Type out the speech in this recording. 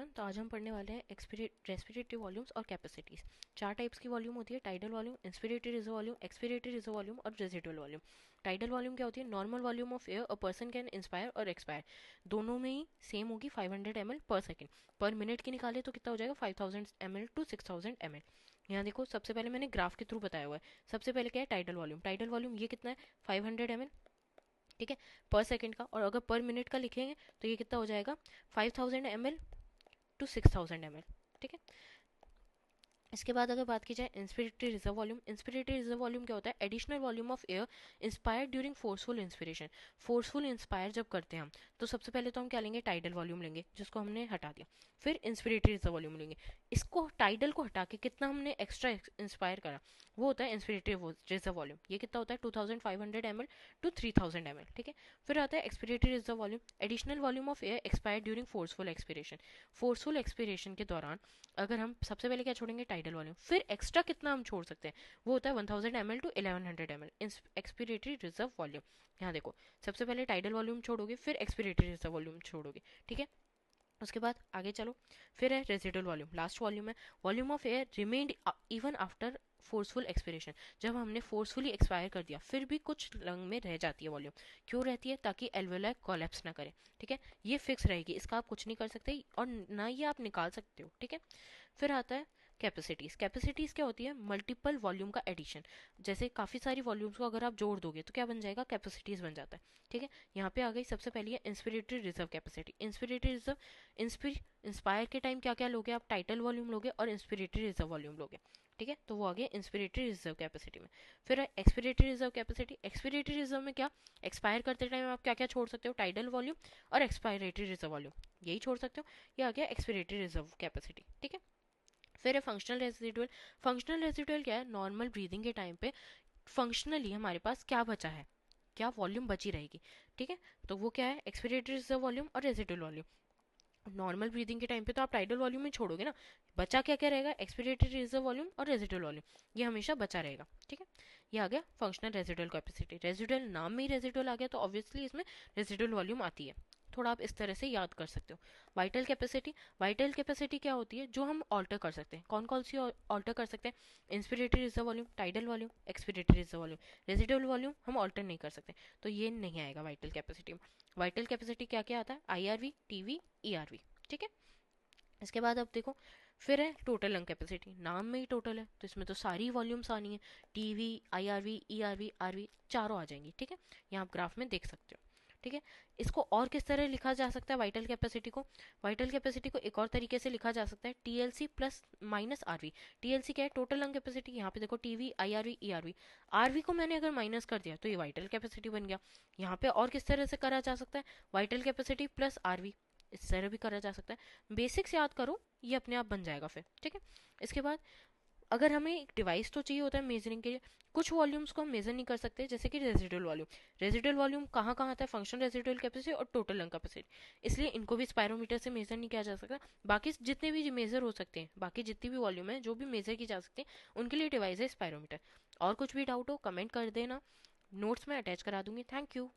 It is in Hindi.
एवरीवन। तो आज हम पढ़ने वाले हैं रेस्पिरेटरी वॉल्यूम्स और कैपेसिटीज। चार टाइप्स की वॉल्यूम होती है: tidal volume, inspiratory reserve volume, expiratory reserve volume और रेजिडुअल वॉल्यूम। टाइडल वॉल्यूम क्या होती है? Normal volume of air a person can inspire और एक्सपायर। दोनों में ही सेम होगी, 500 ml पर सेकेंड। पर मिनट की निकाले तो कितना हो जाएगा? 5000 ml टू 6000 ml। यहाँ देखो, सबसे पहले मैंने ग्राफ के थ्रू बताया हुआ है। सबसे पहले क्या है? Tidal volume. टाइडल वॉल्यूम ये कितना है? 500 ml, ठीक है, पर सेकंड का। और अगर पर मिनट का लिखेंगे तो ये कितना हो जाएगा? 5000 ml टू 6000 ml, ठीक है। इसके बाद अगर बात की जाए inspiratory reserve volume, inspiratory reserve volume क्या होता है? Additional volume of air inspired during forceful inspiration. Forceful inspire जब करते हैं हम, तो सबसे पहले तो हम क्या लेंगे? टाइडल वॉल्यूम लेंगे, जिसको हमने हटा दिया। फिर इंस्पिरेटरी रिजर्व वॉल्यूम लेंगे। इसको टाइडल को हटा के कितना हमने एक्स्ट्रा इंस्पायर करा, वो होता है इंस्पिरेटरी रिजर्व वॉल्यूम। ये कितना होता है? 2500 ml टू 3000 ml, ठीक है। फिर आता है expiratory reserve volume, additional volume of air expired during forceful expiration. Forceful expiration के दौरान अगर हम सबसे पहले क्या छोड़ेंगे? Tidal volume. फिर एक्स्ट्रा कितना हम छोड़ सकते हैं? वो होता है 1000 ml to 1100 ml, expiratory reserve volume. यहाँ देखो, सबसे पहले टाइडल वॉल्यूम छोड़ोगे, फिर एक्सपिरेटरी रिजर्व वॉल्यूम छोड़ोगे, ठीक है। उसके बाद आगे चलो, फिर है रेजिडुअल वॉल्यूम, लास्ट वॉल्यूम है। Volume of air remained even after forceful expiration. जब हमने फोर्सफुली एक्सपायर कर दिया, फिर भी कुछ लंग में रह जाती है वॉल्यूम। क्यों रहती है? ताकि एल्वेलाई कोलैप्स ना करे, ठीक है। ये फिक्स रहेगी, इसका आप कुछ नहीं कर सकते और ना ये आप निकाल सकते हो, ठीक है। फिर आता है कैपेसिटीज। कैपेसिटीज क्या होती है? मल्टीपल वॉल्यूम का एडिशन। जैसे काफ़ी सारी वॉल्यूम्स को अगर आप जोड़ दोगे तो क्या बन जाएगा? कैपेसिटीज बन जाता है, ठीक है। यहाँ पे आ गई सबसे पहली है inspiratory reserve capacity. Inspiratory reserve, inspire के टाइम क्या क्या लोगे आप? टाइटल वॉल्यूम लोगे और इंस्पिरेटरी रिजर्व वॉल्यूम लोगे, ठीक है। तो वो आ गया इंस्पिरेटरी रिजर्व कैपेसिटी में। फिर है expiratory reserve capacity. Expiratory reserve में क्या? एक्सपायर करते टाइम आप क्या क्या छोड़ सकते हो? टाइडल वॉल्यूम और एक्सपायरेटरी रिजर्व वॉल्यूम, यही छोड़ सकते हो। ये आ गया एक्सपिरेटरी रिजर्व कैपेसिटी, ठीक है। फिर है फंक्शनल रेसिडुअल। फंक्शनल रेसिडुअल क्या है? नॉर्मल ब्रीदिंग के टाइम पे फंक्शनली हमारे पास क्या बचा है, क्या वॉल्यूम बची रहेगी, ठीक है। तो वो क्या है? एक्सपिरेटरी रिजर्व वॉल्यूम और रेसिडुअल वॉल्यूम। नॉर्मल ब्रीदिंग के टाइम पे तो आप टाइडल वॉल्यूम ही छोड़ोगे ना, बचा क्या क्या रहेगा? एक्सपिरेटरी रिजर्व वॉल्यूम और रेसिडुअल वॉल्यूम, ये हमेशा बचा रहेगा, ठीक है। ये आ गया फंक्शनल रेसिडुअल कैपेसिटी। रेसिडुअल नाम में ही रेसिडुअल आ गया, तो ऑब्वियसली इसमें रेसिडुअल वॉल्यूम आती है। थोड़ा आप इस तरह से याद कर सकते हो। Vital capacity. वाइटल कैपेसिटी क्या होती है? जो हम ऑल्टर कर सकते हैं। कौन कौन सी ऑल्टर कर सकते हैं? Inspiratory reserve volume, tidal volume, expiratory reserve volume. Residual volume हम ऑल्टर नहीं कर सकते, तो ये नहीं आएगा वाइटल कैपेसिटी में। वाइटल कैपेसिटी क्या क्या आता है? IRV, TV, ERV, ठीक है। इसके बाद अब देखो, फिर है टोटल लंग कैपेसिटी। नाम में ही टोटल है, तो इसमें तो सारी वॉल्यूम्स आनी है। टीवी, IRV, ERV, RV चारों आ जाएंगी, ठीक है। यहाँ आप ग्राफ में देख सकते हो, ठीक है। इसको और किस तरह लिखा जा सकता है वाइटल कैपेसिटी को? वाइटल कैपेसिटी को एक और तरीके से लिखा जा सकता है, TLC plus minus RV। TLC क्या है? Total lung capacity. यहाँ पे देखो TV, IRV, ERV। RV को मैंने अगर माइनस कर दिया तो ये वाइटल कैपेसिटी बन गया। यहाँ पे और किस तरह से करा जा सकता है? वाइटल कैपेसिटी प्लस RV, इस तरह भी करा जा सकता है। बेसिक्स याद करो, ये अपने आप बन जाएगा फिर, ठीक है। इसके बाद अगर हमें एक डिवाइस तो चाहिए होता है मेजरिंग के लिए, कुछ वॉल्यूम्स को हम मेजर नहीं कर सकते, जैसे कि रेजिडुअल वॉल्यूम। रेजिडुअल वॉल्यूम कहाँ कहाँ आता है? फंक्शनल रेजिडुअल कैपेसिटी और टोटल लंग कैपेसिटी। इसलिए इनको भी स्पायरोमीटर से मेजर नहीं किया जा सकता। बाकी जितने भी मेजर हो सकते हैं, बाकी जितनी भी वॉल्यूम है जो भी मेजर की जा सकती है, उनके लिए डिवाइस है स्पायरोमीटर। और कुछ भी डाउट हो कमेंट कर देना, नोट्स में अटैच करा दूंगी। Thank you.